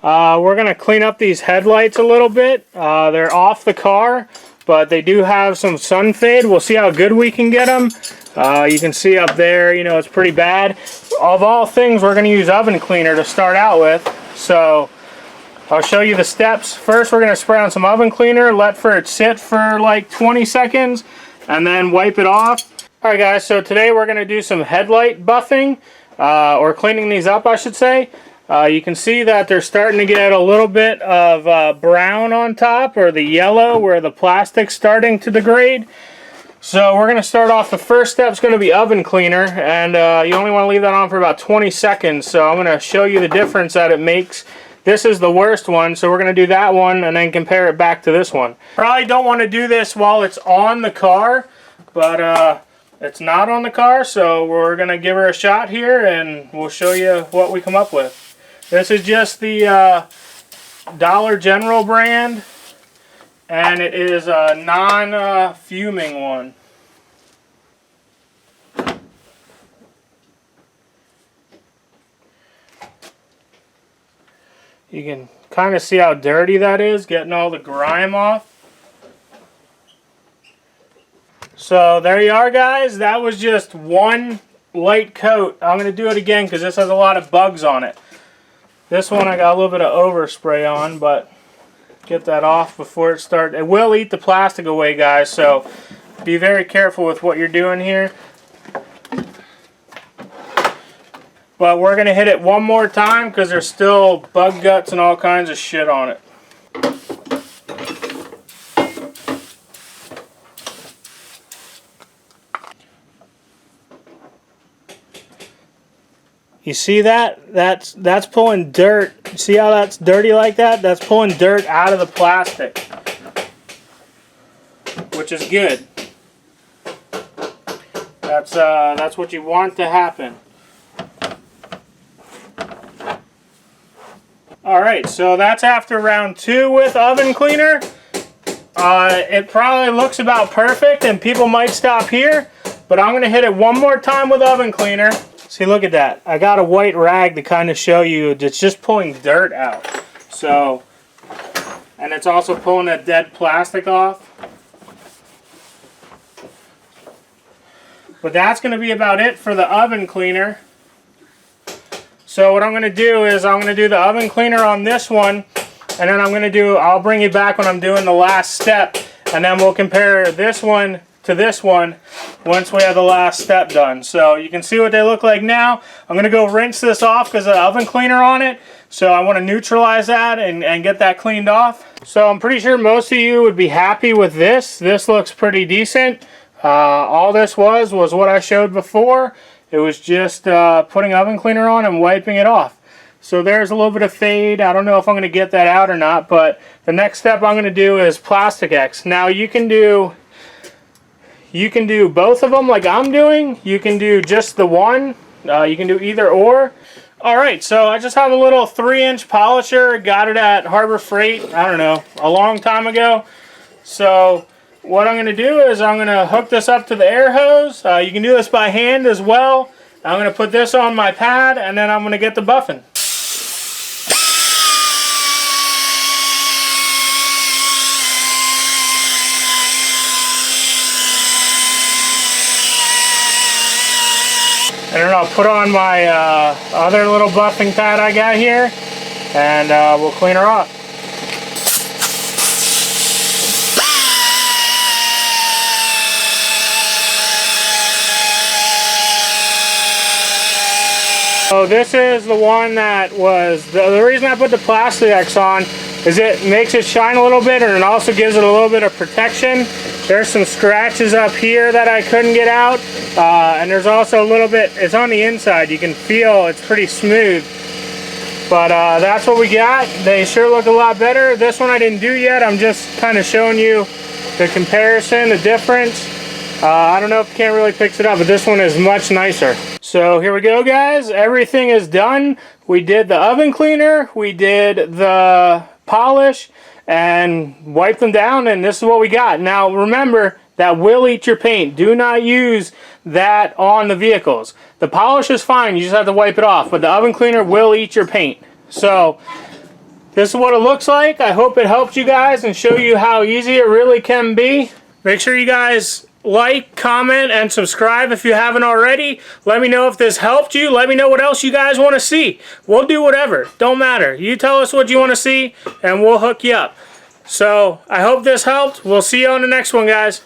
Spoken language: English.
We're going to clean up these headlights a little bit. They're off the car, but they do have some sun fade. We'll see how good we can get them. You can see up there, you know, it's pretty bad. Of all things, we're going to use oven cleaner to start out with. So I'll show you the steps. First, we're going to spray on some oven cleaner, let it sit for like 20 seconds, and then wipe it off. Alright guys, so today we're going to do some headlight buffing, or cleaning these up I should say. You can see that they're starting to get a little bit of brown on top, or the yellow where the plastic's starting to degrade. So we're going to start off, the first step is going to be oven cleaner, and you only want to leave that on for about 20 seconds. So I'm going to show you the difference that it makes. This is the worst one, so we're going to do that one and then compare it back to this one. Probably don't want to do this while it's on the car, but it's not on the car, so we're going to give her a shot here and we'll show you what we come up with. This is just the Dollar General brand, and it is a non-fuming one. You can kind of see how dirty that is, getting all the grime off. So there you are guys, that was just one light coat. I'm going to do it again because this has a lot of bugs on it. This one I got a little bit of overspray on, but get that off before it starts. It will eat the plastic away guys, so be very careful with what you're doing here. But we're going to hit it one more time because there's still bug guts and all kinds of shit on it. You see that? That's pulling dirt. See how that's dirty like that? That's pulling dirt out of the plastic, which is good. That's what you want to happen. Alright, so that's after round 2 with oven cleaner. It probably looks about perfect and people might stop here, but I'm going to hit it one more time with oven cleaner. See, look at that. I got a white rag to kind of show you. It's just pulling dirt out. So, and it's also pulling that dead plastic off. But that's going to be about it for the oven cleaner. So what I'm going to do is I'm going to do the oven cleaner on this one, and then I'll bring you back when I'm doing the last step, and then we'll compare this one to this one once we have the last step done. So you can see what they look like now. I'm going to go rinse this off because of the oven cleaner on it. So I want to neutralize that and get that cleaned off. So I'm pretty sure most of you would be happy with this. This looks pretty decent. All this was what I showed before. It was just putting oven cleaner on and wiping it off. So there's a little bit of fade. I don't know if I'm going to get that out or not, but the next step I'm going to do is Plastic X. Now you can do both of them like I'm doing. You can do just the one. You can do either or. Alright, so I just have a little 3-inch polisher. Got it at Harbor Freight, I don't know, a long time ago. So what I'm going to do is I'm going to hook this up to the air hose. You can do this by hand as well. I'm going to put this on my pad and then I'm going to get the buffing. And then I'll put on my other little buffing pad I got here, and we'll clean her off. So this is the one that was, the reason I put the Plastic X on is it makes it shine a little bit, and it also gives it a little bit of protection. There's some scratches up here that I couldn't get out, and there's also a little bit, it's on the inside, you can feel it's pretty smooth. But that's what we got. They sure look a lot better. This one I didn't do yet, I'm just kind of showing you the comparison, the difference. I don't know if you can't really pick it up, but this one is much nicer. So here we go guys, everything is done. We did the oven cleaner, we did the polish, and wiped them down, and this is what we got. Now remember, that will eat your paint. Do not use that on the vehicles. The polish is fine, you just have to wipe it off, but the oven cleaner will eat your paint. So This is what it looks like. I hope it helped you guys and show you how easy it really can be. Make sure you guys like, comment, and subscribe if you haven't already. Let me know if this helped you. Let me know what else you guys want to see. We'll do whatever. Don't matter. You tell us what you want to see, and we'll hook you up. So, I hope this helped. We'll see you on the next one, guys.